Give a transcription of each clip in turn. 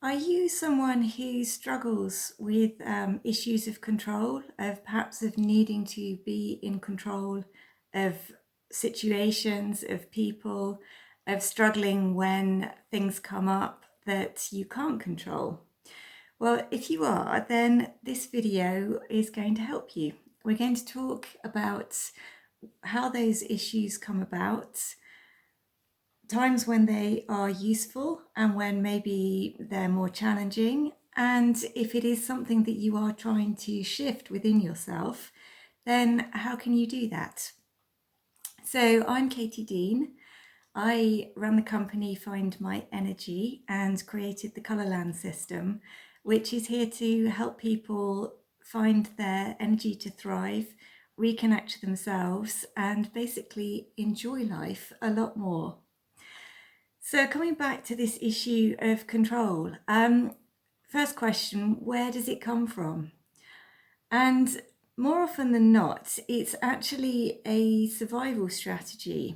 Are you someone who struggles with issues of control, of perhaps of needing to be in control of situations, of people, of struggling when things come up that you can't control? Well, if you are, then this video is going to help you. We're going to talk about how those issues come about, times when they are useful and when maybe they're more challenging, and if it is something that you are trying to shift within yourself, then how can you do that? So I'm Katie Dean. I run the company Find My Energy and created the Kolorlan System, which is here to help people find their energy to thrive, reconnect to themselves, and basically enjoy life a lot more. So coming back to this issue of control, first question, where does it come from? And more often than not, it's actually a survival strategy.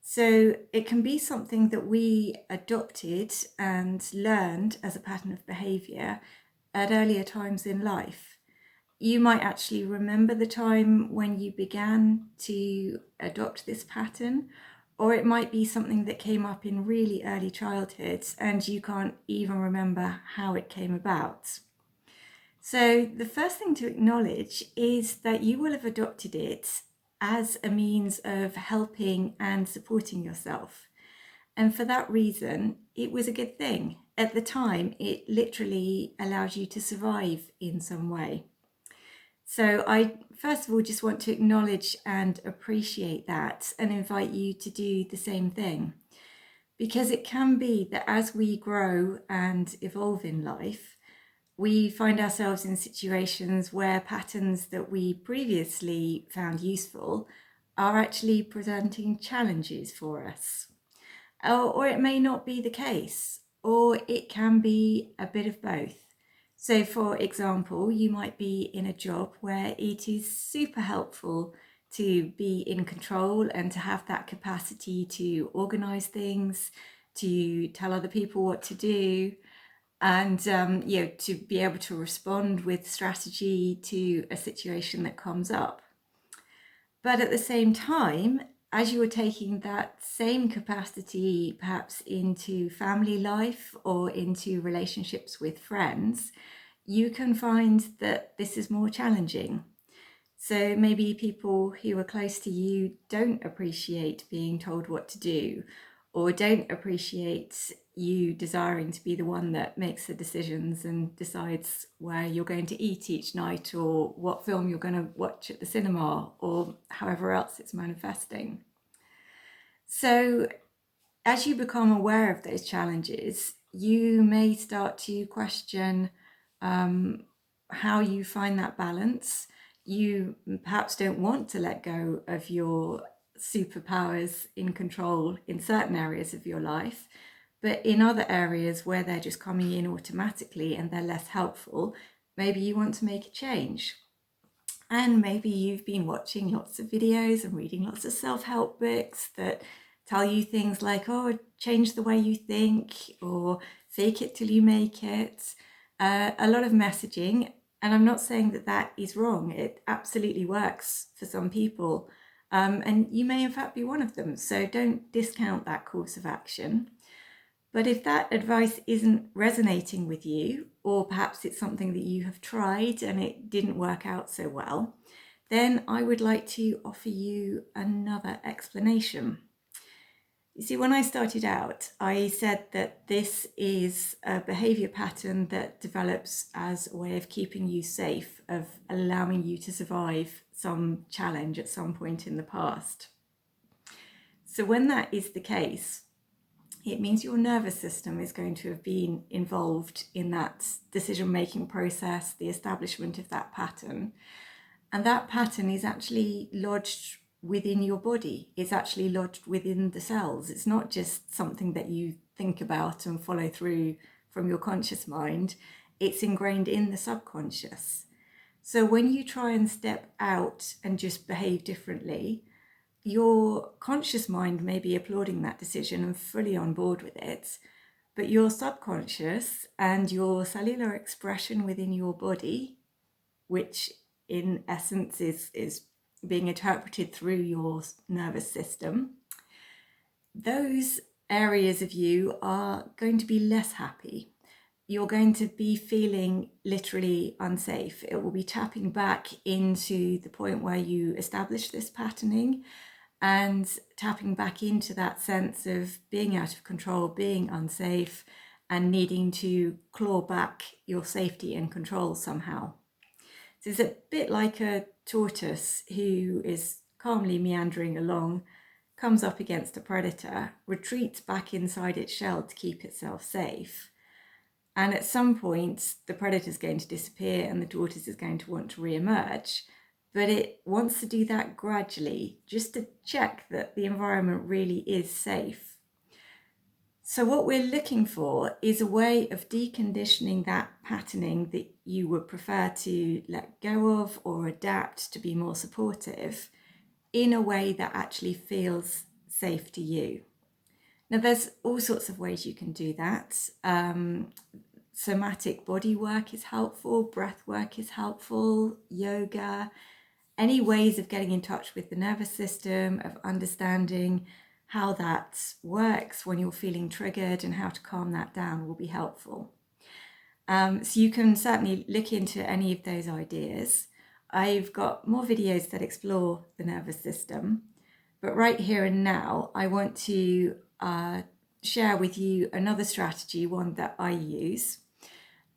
So it can be something that we adopted and learned as a pattern of behavior at earlier times in life. You might actually remember the time when you began to adopt this pattern, or it might be something that came up in really early childhood and you can't even remember how it came about. So the first thing to acknowledge is that you will have adopted it as a means of helping and supporting yourself. And for that reason, it was a good thing. At the time, it literally allowed you to survive in some way. So I first of all just want to acknowledge and appreciate that and invite you to do the same thing. Because it can be that as we grow and evolve in life, we find ourselves in situations where patterns that we previously found useful are actually presenting challenges for us. Or it may not be the case, or it can be a bit of both. So for example, you might be in a job where it is super helpful to be in control and to have that capacity to organize things, to tell other people what to do, and to be able to respond with strategy to a situation that comes up. But at the same time, as you are taking that same capacity perhaps into family life or into relationships with friends, you can find that this is more challenging. So maybe people who are close to you don't appreciate being told what to do, or don't appreciate you desiring to be the one that makes the decisions and decides where you're going to eat each night, or what film you're going to watch at the cinema, or however else it's manifesting. So as you become aware of those challenges, you may start to question how you find that balance. You perhaps don't want to let go of your superpowers in control in certain areas of your life, but in other areas where they're just coming in automatically and they're less helpful, maybe you want to make a change. And maybe you've been watching lots of videos and reading lots of self-help books that tell you things like, oh, change the way you think, or fake it till you make it. A lot of messaging. And I'm not saying that that is wrong. It absolutely works for some people. And you may in fact be one of them. So don't discount that course of action. But if that advice isn't resonating with you, or perhaps it's something that you have tried and it didn't work out so well, then I would like to offer you another explanation. You see, when I started out, I said that this is a behavior pattern that develops as a way of keeping you safe, of allowing you to survive some challenge at some point in the past. So when that is the case, it means your nervous system is going to have been involved in that decision-making process, the establishment of that pattern. And that pattern is actually lodged within your body. It's actually lodged within the cells. It's not just something that you think about and follow through from your conscious mind. It's ingrained in the subconscious. So when you try and step out and just behave differently, your conscious mind may be applauding that decision and fully on board with it, but your subconscious and your cellular expression within your body, which in essence is being interpreted through your nervous system, those areas of you are going to be less happy. You're going to be feeling literally unsafe. It will be tapping back into the point where you established this patterning and tapping back into that sense of being out of control, being unsafe, and needing to claw back your safety and control somehow. So it's a bit like a tortoise who is calmly meandering along, comes up against a predator, retreats back inside its shell to keep itself safe. And at some point, the predator is going to disappear and the tortoise is going to want to re-emerge. But it wants to do that gradually, just to check that the environment really is safe. So what we're looking for is a way of deconditioning that patterning that you would prefer to let go of or adapt to be more supportive in a way that actually feels safe to you. Now, there's all sorts of ways you can do that. Somatic body work is helpful, breath work is helpful, yoga, any ways of getting in touch with the nervous system, of understanding how that works when you're feeling triggered and how to calm that down will be helpful. So you can certainly look into any of those ideas. I've got more videos that explore the nervous system, but right here and now, I want to share with you another strategy, one that I use,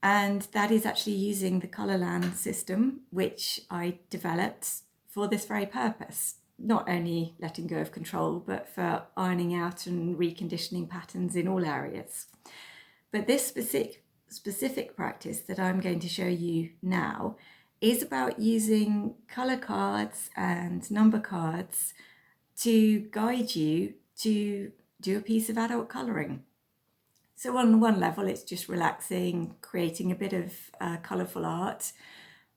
and that is actually using the Kolorlan system, which I developed for this very purpose. Not only letting go of control, but for ironing out and reconditioning patterns in all areas. But this specific practice that I'm going to show you now is about using color cards and number cards to guide you to do a piece of adult coloring. So on one level, it's just relaxing, creating a bit of colourful art.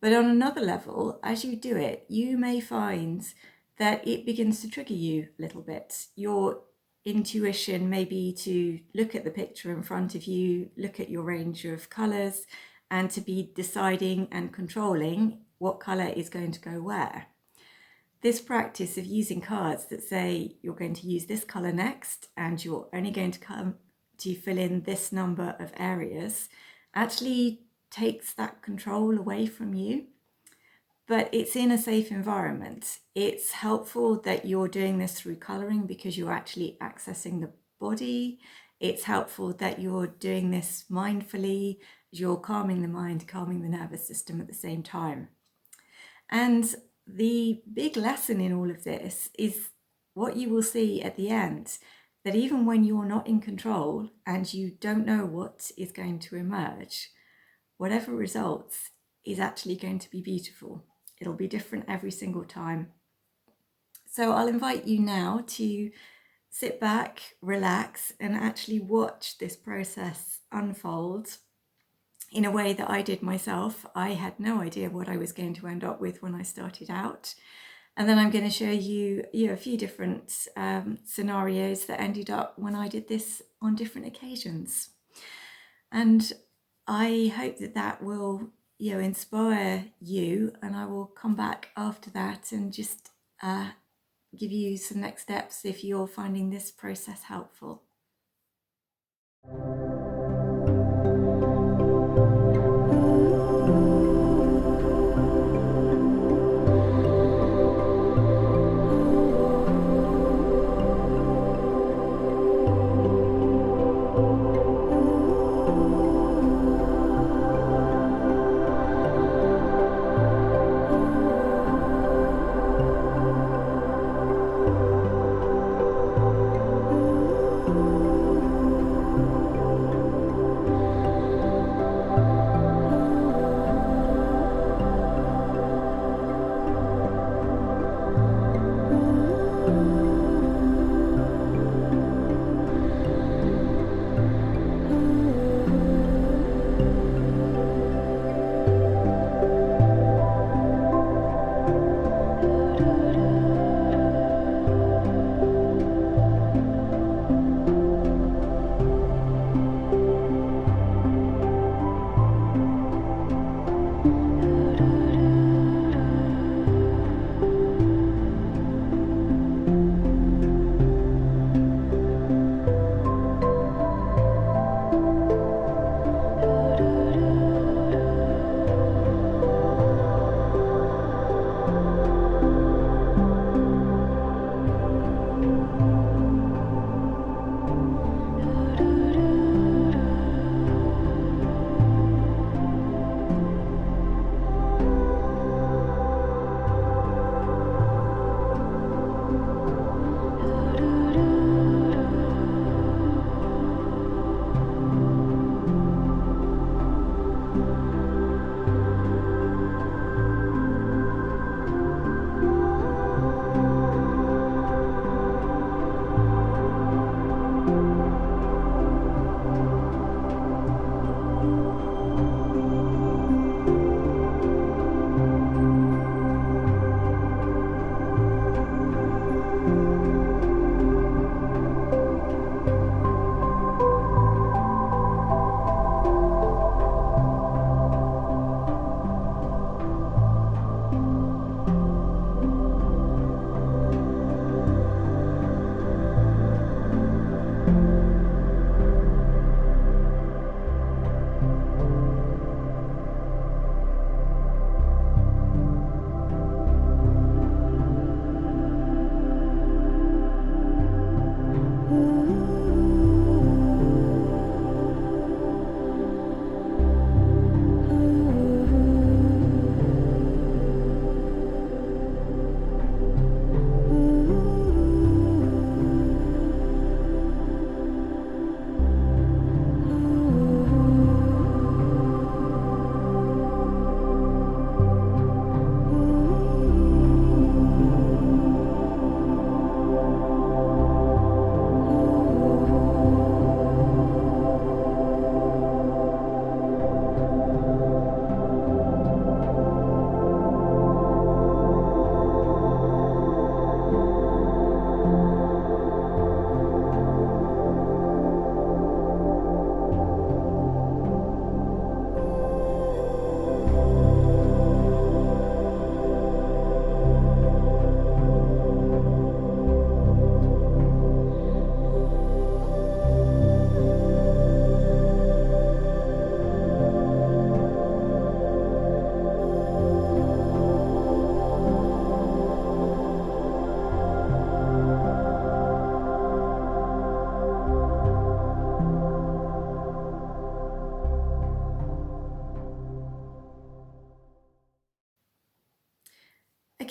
But on another level, as you do it, you may find that it begins to trigger you a little bit. Your intuition may be to look at the picture in front of you, look at your range of colours, and to be deciding and controlling what colour is going to go where. This practice of using cards that say you're going to use this colour next and you're only going to come to fill in this number of areas actually takes that control away from you. But it's in a safe environment. It's helpful that you're doing this through colouring because you're actually accessing the body. It's helpful that you're doing this mindfully, you're calming the mind, calming the nervous system at the same time. And the big lesson in all of this is what you will see at the end, that even when you're not in control and you don't know what is going to emerge, whatever results is actually going to be beautiful. It'll be different every single time. So I'll invite you now to sit back, relax, and actually watch this process unfold in a way that I did myself. I had no idea what I was going to end up with when I started out. And then I'm going to show you a few different scenarios that ended up when I did this on different occasions. And I hope that that will inspire you, and I will come back after that and just give you some next steps if you're finding this process helpful.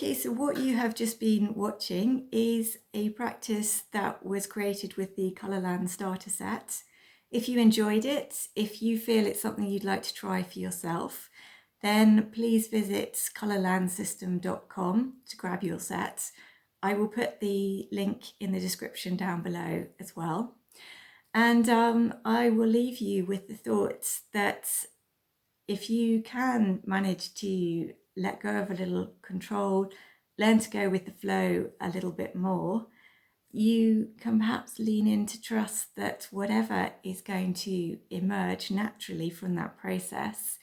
Okay, so what you have just been watching is a practice that was created with the Kolorlan starter set. If you enjoyed it, if you feel it's something you'd like to try for yourself, then please visit kolorlansystem.com to grab your set. I will put the link in the description down below as well. And I will leave you with the thoughts that if you can manage to let go of a little control, learn to go with the flow a little bit more, you can perhaps lean in to trust that whatever is going to emerge naturally from that process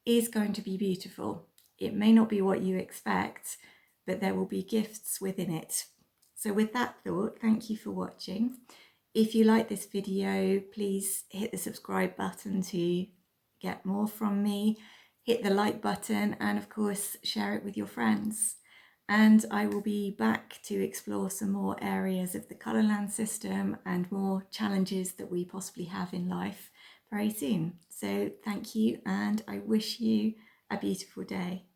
is going to be beautiful. It may not be what you expect, but there will be gifts within it. So with that thought, thank you for watching. If you like this video, please hit the subscribe button to get more from me. Hit the like button and of course share it with your friends. And I will be back to explore some more areas of the Kolorlan system and more challenges that we possibly have in life very soon. So thank you, and I wish you a beautiful day.